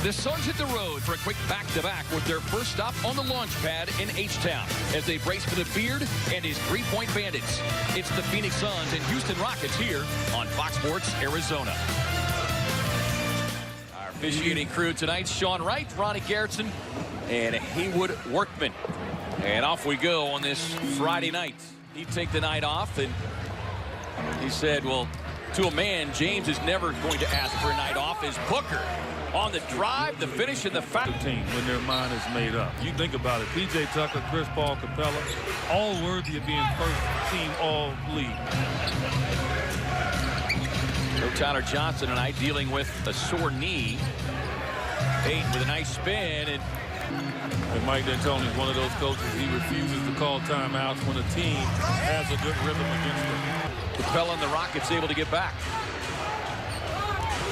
The Suns hit the road for a quick back-to-back with their first stop on the launch pad in H-Town as they brace for the Beard and his three-point Bandits. It's the Phoenix Suns and Houston Rockets here on Fox Sports Arizona. Our officiating crew tonight, Sean Wright, Ronnie Garretson, and Haywood Workman. And off we go on this Friday night. He'd take the night off, and he said, well, to a man, James is never going to ask for a night off. Is Booker on the drive, the finish, and the foul. Team when their mind is made up. You think about it. P.J. Tucker, Chris Paul, Capella, all worthy of being first team all league. So Tyler Johnson tonight dealing with a sore knee. Ayton with a nice spin. And Mike D'Antoni is one of those coaches. He refuses to call timeouts when a team has a good rhythm against them. Capella and the Rockets able to get back.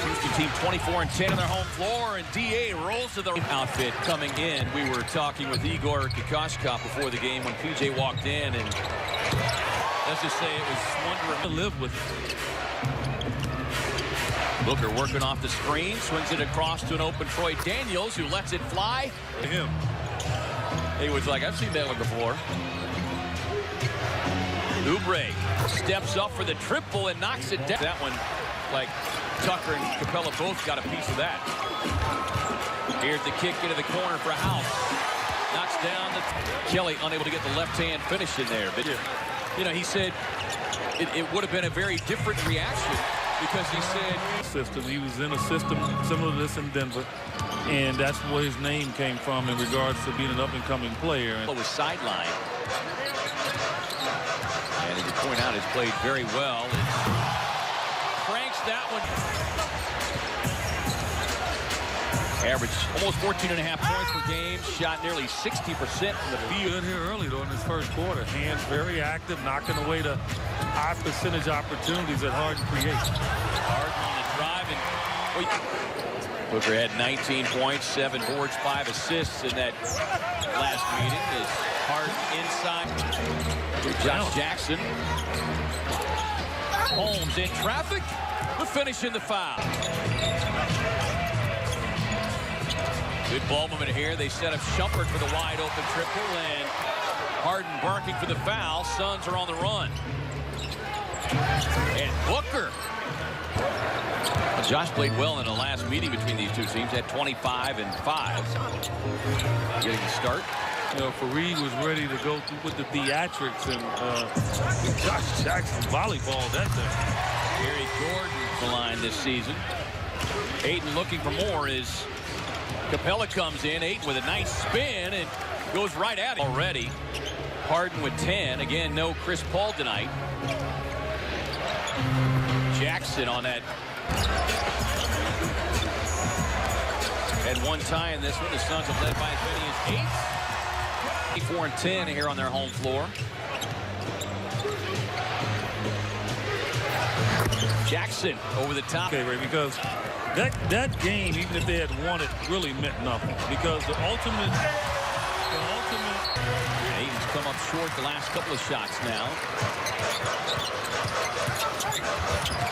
Houston team 24-10 on their home floor, and D.A. rolls to the outfit coming in. We were talking with Igor Kokoshkov before the game when P.J. walked in, and let's just say it was wonderful to live with. Booker working off the screen, swings it across to an open Troy Daniels, who lets it fly. Him. He was like, I've seen that one before. Oubre steps up for the triple and knocks it down. That one, like Tucker and Capella both got a piece of that. Here's the kick into the corner for House. Knocks down the Kelly, unable to get the left-hand finish in there. But, you know, he said it would have been a very different reaction because he said... He was in a system similar to this in Denver, and that's where his name came from in regards to being an up-and-coming player. It was sideline. And as you point out, has played very well. It cranks that one. Average almost 14.5 points per game. Shot nearly 60% from the field. Good here early, though, in this first quarter. Hands very active, knocking away the high percentage opportunities that Harden creates. Harden on the drive. And Booker had 19 points, 7 boards, 5 assists in that last meeting. Is Harden inside. Josh Jackson. Holmes in traffic. The finish in the foul. Good ball movement here. They set up Shumpert for the wide open triple, and Harden barking for the foul. Suns are on the run. And Booker. Josh played well in the last meeting between these two teams. Had 25 and 5. Getting the start. You know, Fareed was ready to go with the theatrics, and Josh Jackson volleyball that day. Gary Gordon the line this season. Ayton looking for more as Capella comes in. Ayton with a nice spin and goes right at it already. Harden with 10. Again, no Chris Paul tonight. Jackson on that. At one tie in this one, the Suns have led by as many as 8. 4-10 here on their home floor. Jackson over the top. Okay, Ray, because that game, even if they had won it, really meant nothing. Because the ultimate. Ayton's come up short the last couple of shots now.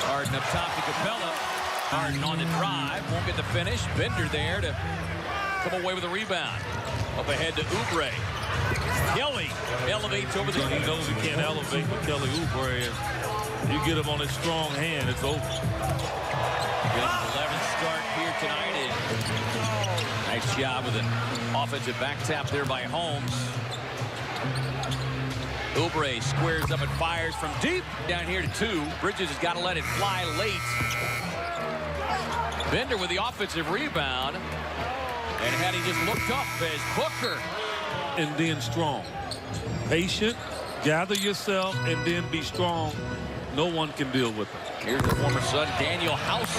Harden up top to Capella. Harden on the drive, won't get the finish. Bender there to come away with a rebound. Up ahead to Oubre. Kelly elevates over the... He knows he can't elevate with Kelly Oubre. And you get him on a strong hand, it's over. Good 11th start here tonight. And nice job with an offensive back tap there by Holmes. Oubre squares up and fires from deep. Down here to 2. Bridges has got to let it fly late. Bender with the offensive rebound. And had he just looked up as Booker. And then strong. Patient, gather yourself, and then be strong. No one can deal with it. Here's the former Sun, Daniel House.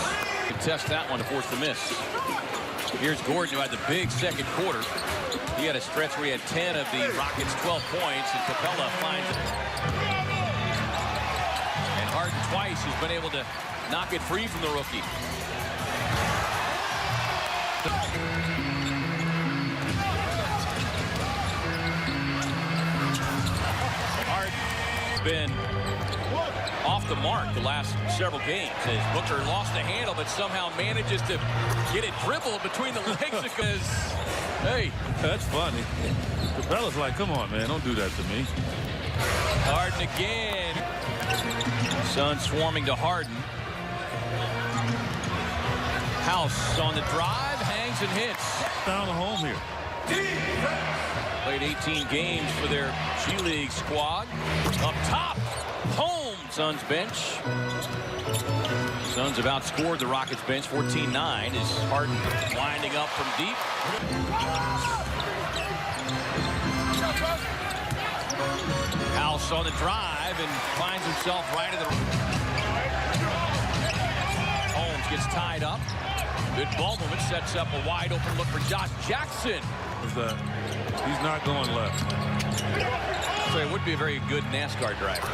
Contest that one to force the miss. Here's Gordon, who had the big second quarter. He had a stretch where he had 10 of the Rockets' 12 points, and Capella finds it. And Harden twice has been able to knock it free from the rookie. Harden been off the mark the last several games as Booker lost the handle but somehow manages to get it dribbled between the legs because, hey. That's funny. Capella's like, come on, man, don't do that to me. Harden again. Suns swarming to Harden. House on the drive, hangs and hits. Found a home here. Played 18 games for their G League squad. Up top, home. Suns bench. Suns have outscored the Rockets bench 14-9 as Harden winding up from deep. House on the drive and finds himself right at the... Holmes gets tied up. Good ball movement, sets up a wide open look for Josh Jackson. He's not going left. So it would be a very good NASCAR driver.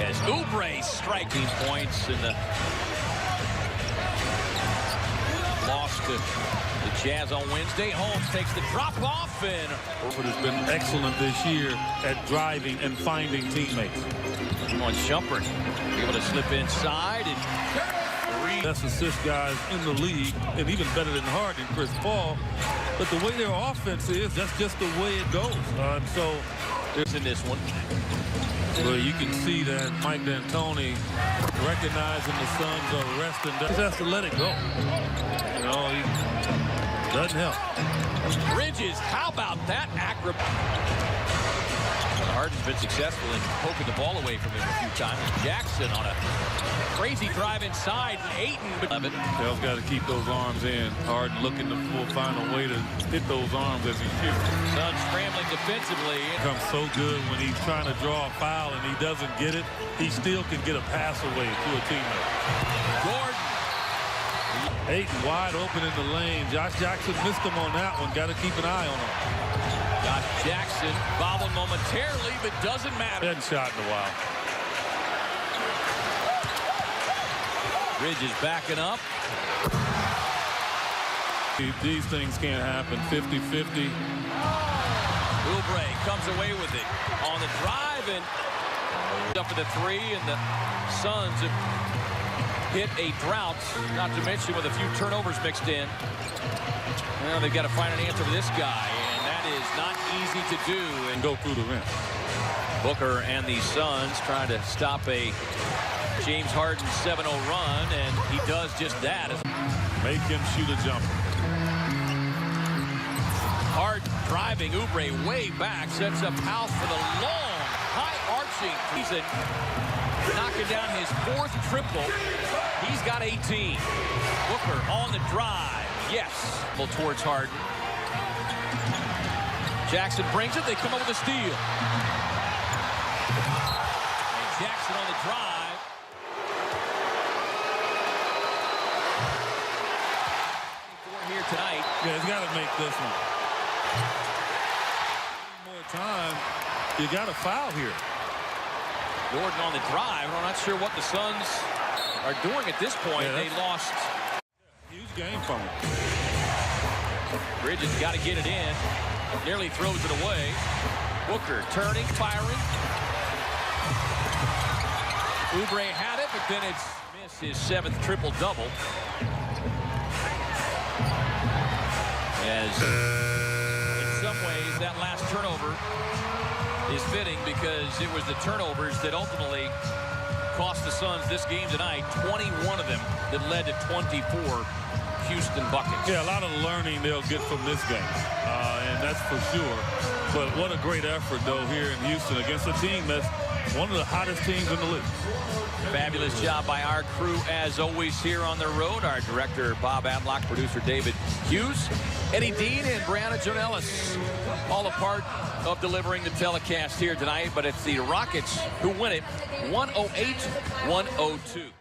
As Oubre striking points in the loss to the Jazz on Wednesday. Holmes takes the drop off and Horford has been excellent this year at driving and finding teammates. on Shumpert, able to slip inside and best assist guys in the league, and even better than Harden, Chris Paul. But the way their offense is, that's just the way it goes. So there's in this one. Well, you can see that Mike D'Antoni recognizing the Suns are resting. He has to let it go. You know, he doesn't help. Bridges, how about that Harden's been successful in poking the ball away from him a few times. Jackson on a crazy drive inside. Ayton. Dell's got to keep those arms in. Harden looking to find a way to hit those arms as he shoots. Suns scrambling defensively. Becomes so good when he's trying to draw a foul and he doesn't get it. He still can get a pass away to a teammate. Gordon. Ayton wide open in the lane. Josh Jackson missed him on that one. Got to keep an eye on him. Josh Jackson bobbled momentarily, but doesn't matter. Hadn't shot in a while. Bridges backing up. These things can't happen. 50-50. Oubre comes away with it on the drive and up for the three, and the Suns have hit a drought, not to mention with a few turnovers mixed in. Well, they've got to find an answer for this guy, and that is not easy to do. And go through the rim. Booker and the Suns trying to stop a James Harden 7-0 run, and he does just that. Make him shoot a jumper. Harden driving, Oubre way back, sets up House for the long, high-arching. He's knocking down his fourth triple. He's got 18. Booker on the drive. Yes. Towards Harden. Jackson brings it. They come up with a steal. And Jackson on the drive. Here tonight. Yeah, he's got to make this one. More time. You got a foul here. Gordon on the drive. I'm not sure what the Suns are doing at this point. Yeah, they lost. Huge game from him. Bridges got to get it in. Nearly throws it away. Booker turning, firing. Oubre had it, but then it's missed his 7th triple-double. As in some ways that last turnover is fitting because it was the turnovers that ultimately cost the Suns this game tonight. 21 of them that led to 24 Houston buckets. Yeah, a lot of learning they'll get from this game, and that's for sure. But what a great effort, though, here in Houston against a team that's one of the hottest teams in the league. Fabulous job by our crew, as always, here on the road. Our director, Bob Adlock, producer, David Hughes, Eddie Dean, and Brianna Jonellis, all a part of delivering the telecast here tonight. But it's the Rockets who win it 108-102.